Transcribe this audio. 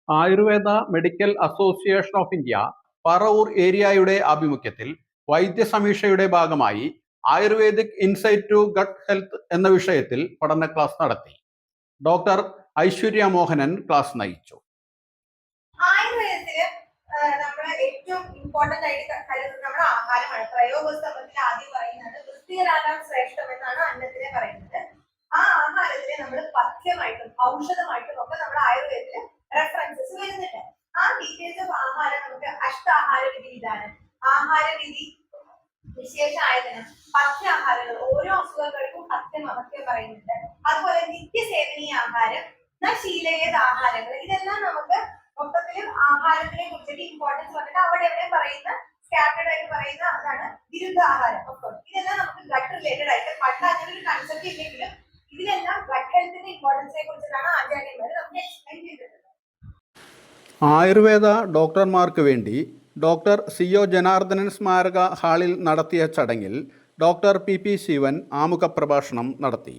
Ayurveda medical association of India Paravur ഏരിയയുടെ ആഭിമുഖ്യത്തിൽ വൈദ്യസമീക്ഷയുടെ ഭാഗമായി ayurvedic insight to gut health എന്ന വിഷയത്തിൽ പഠന ക്ലാസ് നടത്തി. ഡോക്ടർ ഐശ്വര്യ മോഹനൻ ക്ലാസ് നയിച്ചു. ആയുർവേദത്തില് നമ്മൾ ഏറ്റവും ഇമ്പോർട്ടന്റ് ആയിട്ട് കരുതുന്നത് നമ്മുടെ ആഹാരമാണ്. ത്രയോപസ്തവത്തിൽ ആദ്യം പറയുന്നത് വൃത്തികരാകാൻ ശ്രേഷ്ഠം എന്നാണ് അന്നത്തിനെ പറയുന്നത്. ആ ആഹാരത്തിനെ നമ്മൾ പഥ്യമായിട്ടും ഔഷധമായിട്ടും ഒക്കെ നമ്മുടെ ആയുർവേദത്തില് റെഫറൻസസ് വരുന്നുണ്ട്. ആ ഡീറ്റെയിൽസ് ഓഫ് ആഹാരം നമുക്ക് അഷ്ടാഹാര വിധി ഇതാണ്. ആഹാര വിധി വിശേഷായതനം, പഥ്യാഹാരങ്ങൾ, ഓരോ അസുഖങ്ങൾക്കും പഥ്യം അപഥ്യം പറയുന്നുണ്ട്. അതുപോലെ നിത്യസേവനീയ ആഹാരം, ശീലയേത് ആഹാരങ്ങൾ, ഇതെല്ലാം നമുക്ക് മൊത്തത്തിൽ ആഹാരത്തിനെ കുറിച്ചിട്ട് ഇമ്പോർട്ടൻസ് വന്നിട്ട് അവിടെ എവിടെ പറയുന്ന സ്കാറ്റേഡ് ആയിട്ട് പറയുന്ന അതാണ് വിരുദ്ധാഹാരം. ഇതെല്ലാം നമുക്ക് ഗട്ട് റിലേറ്റഡ് ആയിട്ട് പണ്ട് അങ്ങനെ ഒരു കൺസെപ്റ്റ് ഇല്ലെങ്കിലും ഇതിലെല്ലാം ഗട്ട് ഹെൽത്തിന്റെ ഇമ്പോർട്ടൻസിനെ കുറിച്ചിട്ടാണ് ആചാര്യന്മാർ നമുക്ക് എക്സ്പ്ലെയിൻ ചെയ്തിട്ടുള്ളത്. ആയുർവേദ ഡോക്ടർമാർക്ക് വേണ്ടി ഡോക്ടർ CO ജനാർദ്ദനൻ സ്മാരക ഹാളിൽ നടത്തിയ ചടങ്ങിൽ ഡോക്ടർ PP ശിവൻ ആമുഖ പ്രഭാഷണം നടത്തി.